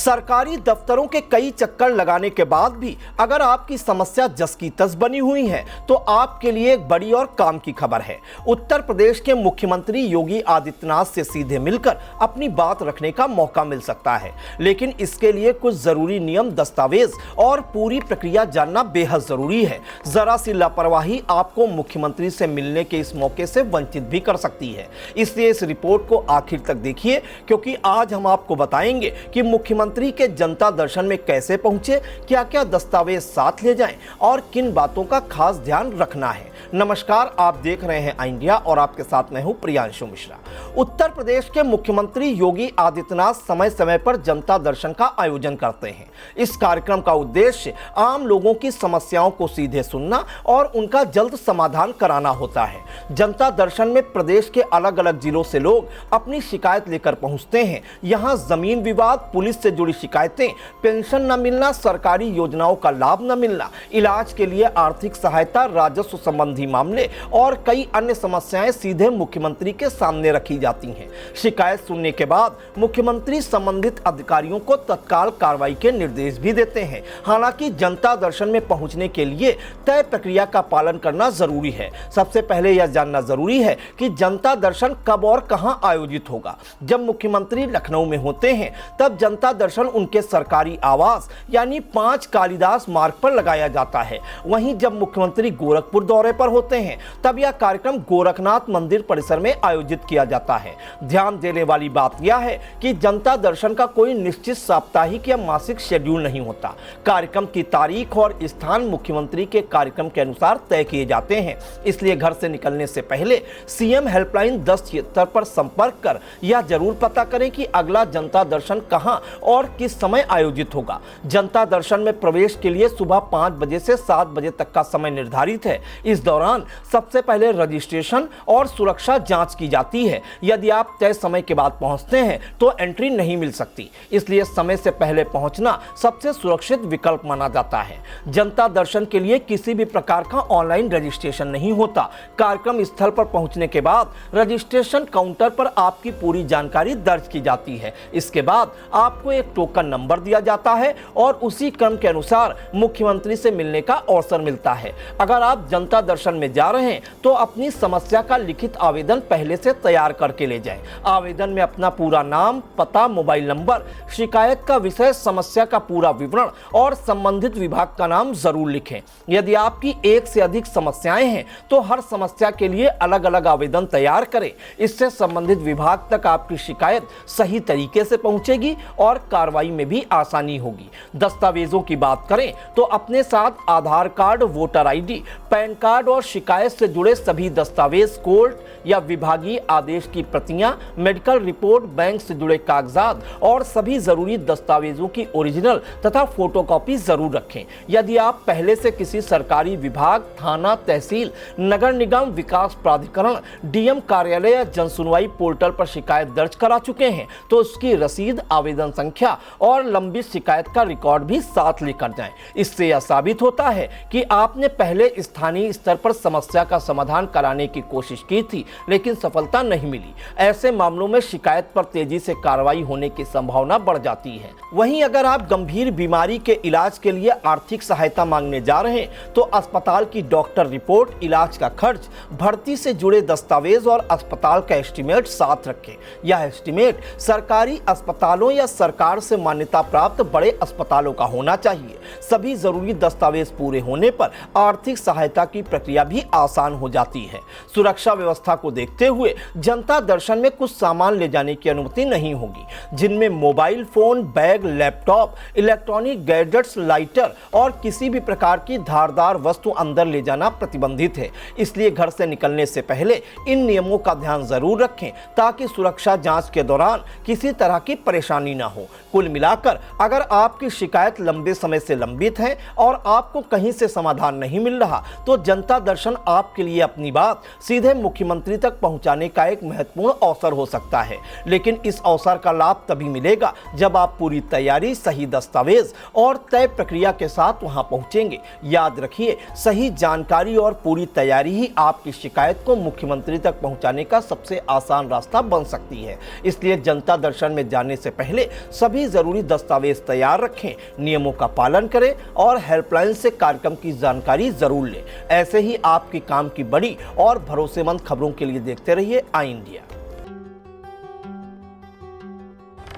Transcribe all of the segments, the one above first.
सरकारी दफ्तरों के कई चक्कर लगाने के बाद भी अगर आपकी समस्या जस की तस बनी हुई है तो आपके लिए एक बड़ी और काम की खबर है। उत्तर प्रदेश के मुख्यमंत्री योगी आदित्यनाथ से सीधे मिलकर अपनी बात रखने का मौका मिल सकता है, लेकिन इसके लिए कुछ जरूरी नियम, दस्तावेज और पूरी प्रक्रिया जानना बेहद जरूरी है। जरा सी लापरवाही आपको मुख्यमंत्री से मिलने के इस मौके से वंचित भी कर सकती है। इसलिए इस रिपोर्ट को आखिर तक देखिए, क्योंकि आज हम आपको बताएंगे कि मुख्यमंत्री के जनता दर्शन में कैसे पहुंचे, क्या क्या दस्तावेज साथ ले जाएं और किन बातों का खास ध्यान रखना है। नमस्कार, आप देख रहे हैं आई इंडिया और आपके साथ मैं हूं प्रियांशु मिश्रा। उत्तर प्रदेश के मुख्यमंत्री योगी आदित्यनाथ समय समय पर जनता दर्शन का आयोजन करते हैं। इस कार्यक्रम का उद्देश्य आम लोगों की समस्याओं को सीधे सुनना और उनका जल्द समाधान कराना होता है। जनता दर्शन में प्रदेश के अलग अलग जिलों से लोग अपनी शिकायत लेकर पहुंचते हैं। यहाँ जमीन विवाद, पुलिस से जुड़ी शिकायतें, पेंशन न मिलना, सरकारी योजनाओं का लाभ न मिलना, इलाज के लिए आर्थिक सहायता, राजस्व संबंधी मामले और कई अन्य समस्याएं सीधे मुख्यमंत्री के सामने रखी जाती हैं। शिकायत सुनने के बाद मुख्यमंत्री संबंधित अधिकारियों को तत्काल कार्रवाई के निर्देश भी देते हैं। हालांकि जनता दर्शन में पहुंचने के लिए तय प्रक्रिया का पालन करना जरूरी है। सबसे पहले यह जानना जरूरी है कि जनता दर्शन कब और कहां आयोजित होगा। जब मुख्यमंत्री लखनऊ में होते हैं तब जनता दर्शन उनके सरकारी आवास यानी 5 कालिदास मार्ग पर लगाया जाता है। वहीं जब मुख्यमंत्री गोरखपुर दौरे पर होते हैं तब यह कार्यक्रम गोरखनाथ मंदिर परिसर में आयोजित किया जाता है। ध्यान देने वाली बात यह है कि जनता दर्शन का कोई निश्चित साप्ताहिक या मासिक शेड्यूल नहीं होता। कार्यक्रम की तारीख और स्थान मुख्यमंत्री के कार्यक्रम के अनुसार तय किए जाते हैं। इसलिए घर से निकलने से पहले सीएम हेल्पलाइन 1076 पर संपर्क कर यह जरूर पता करें कि अगला जनता दर्शन कहां और किस समय आयोजित होगा। जनता दर्शन में प्रवेश के लिए सुबह 5 बजे से 7 बजे तक का समय निर्धारित है। इस दौरान सबसे पहले रजिस्ट्रेशन और सुरक्षा जांच की जाती है। यदि आप तय समय के बाद पहुंचते हैं तो एंट्री नहीं मिल सकती, इसलिए समय से पहले पहुंचना सबसे सुरक्षित विकल्प माना जाता है। जनता दर्शन के लिए किसी भी प्रकार का ऑनलाइन रजिस्ट्रेशन नहीं होता। कार्यक्रम स्थल पर पहुंचने के बाद रजिस्ट्रेशन काउंटर पर आपकी पूरी जानकारी दर्ज की जाती है। इसके बाद आपको एक टोकन नंबर दिया जाता है और उसी क्रम के अनुसार मुख्यमंत्री से मिलने का अवसर मिलता है। अगर आप जनता दर्शन में जा रहे हैं तो अपनी समस्या का लिखित आवेदन पहले से तैयार करके ले जाएं। आवेदन में अपना पूरा नाम, पता, मोबाइल नंबर, शिकायत का विषय, समस्या का पूरा विवरण और संबंधित विभाग का नाम जरूर लिखें। यदि आपकी एक से अधिक समस्याएं हैं तो हर समस्या के लिए अलग अलग आवेदन तैयार करें। इससे संबंधित विभाग तक आपकी शिकायत सही तरीके से पहुंचेगी और कार्रवाई में भी आसानी होगी। दस्तावेजों की बात करें तो अपने साथ Aadhaar card, voter ID, PAN card और शिकायत से जुड़े सभी दस्तावेज, कोर्ट या विभागीय आदेश की प्रतियां, मेडिकल रिपोर्ट, बैंक से जुड़े कागजात और सभी जरूरी दस्तावेजों की ओरिजिनल तथा फोटोकॉपी जरूर रखें। यदि आप पहले से किसी सरकारी विभाग, थाना, तहसील, नगर निगम, विकास प्राधिकरण, डीएम कार्यालय या जनसुनवाई पोर्टल पर शिकायत दर्ज करा चुके हैं तो उसकी रसीद, आवेदन संख्या और लंबित शिकायत का रिकॉर्ड भी साथ लेकर जाएं। इससे यह साबित होता है कि आपने पहले स्थानीय स्तर पर समस्या का समाधान कराने की कोशिश की थी लेकिन सफलता नहीं मिली। ऐसे मामलों में शिकायत पर तेजी से कार्रवाई होने की संभावना बढ़ जाती है। वहीं अगर आप गंभीर बीमारी के इलाज के लिए आर्थिक सहायता मांगने जा रहे हैं तो अस्पताल की डॉक्टर रिपोर्ट, इलाज का खर्च, भर्ती से जुड़े दस्तावेज और अस्पताल का एस्टीमेट साथ रखें। यह एस्टीमेट सरकारी अस्पतालों या सरकार से मान्यता प्राप्त बड़े अस्पतालों का होना चाहिए। सभी जरूरी दस्तावेज पूरे होने पर आर्थिक सहायता की प्रक्रिया भी आसान हो जाती है। सुरक्षा व्यवस्था को देखते हुए जनता दर्शन में कुछ सामान ले जाने की अनुमति नहीं होगी, जिनमें mobile phone, bag, laptop, electronic gadgets, lighter और किसी भी प्रकार की धारदार वस्तु अंदर ले जाना प्रतिबंधित है। इसलिए घर से निकलने से पहले इन नियमों का ध्यान जरूर रखें ताकि सुरक्षा जांच के दौरान किसी तरह की परेशानी ना हो। कुल मिलाकर अगर आपकी शिकायत लंबे समय से लंबित है और आपको कहीं से समाधान नहीं मिल रहा तो जनता दर्शन आपके लिए अपनी बात सीधे मुख्यमंत्री तक पहुंचाने का एक महत्वपूर्ण अवसर हो सकता है। लेकिन इस अवसर का लाभ तभी मिलेगा जब आप पूरी तैयारी, सही दस्तावेज और तय प्रक्रिया के साथ वहां पहुंचेंगे। याद रखिए, सही जानकारी और पूरी तैयारी ही आपकी शिकायत को मुख्यमंत्री तक पहुंचाने का सबसे आसान रास्ता बन सकती है। इसलिए जनता दर्शन में जाने से पहले सभी सभी जरूरी दस्तावेज तैयार रखें, नियमों का पालन करें और हेल्पलाइन से कार्यक्रम की जानकारी जरूर लें। ऐसे ही आपके काम की बड़ी और भरोसेमंद खबरों के लिए देखते रहिए आई इंडिया।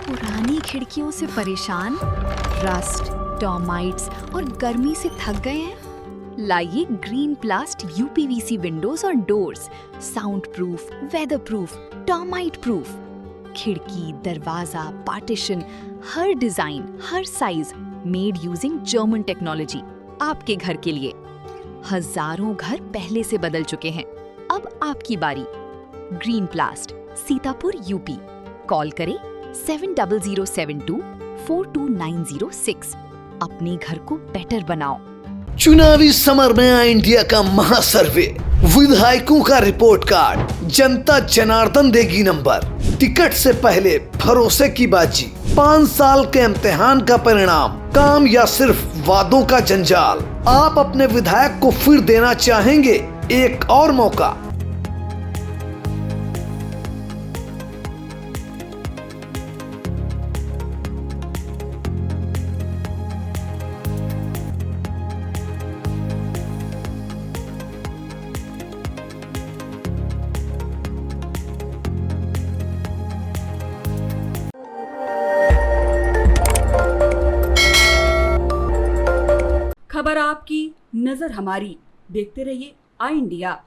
पुरानी खिड़कियों से परेशान, रस्ट, टर्माइट्स और गर्मी से थक गए हैं? लाइए ग्रीन प्लास्ट यूपीवीसी विंडोज और doors, sound proof, weather proof, termite proof. खिड़की, दरवाजा, पार्टीशन, हर डिजाइन, हर size, made using German technology, आपके घर के लिए। हजारों घर पहले से बदल चुके हैं, अब आपकी बारी। Green प्लास्ट, Sitapur, UP. कॉल करें 7072422906। अपने घर को बेटर बनाओ। चुनावी समर में आई इंडिया का महासर्वे, विधायकों का रिपोर्ट कार्ड, जनता जनार्दन देगी नंबर। टिकट से पहले भरोसे की बाजी, 5 साल के इम्तिहान का परिणाम, काम या सिर्फ वादों का जंजाल। आप अपने विधायक को फिर देना चाहेंगे एक और मौका? खबर आपकी, नजर हमारी। देखते रहिए आई इंडिया।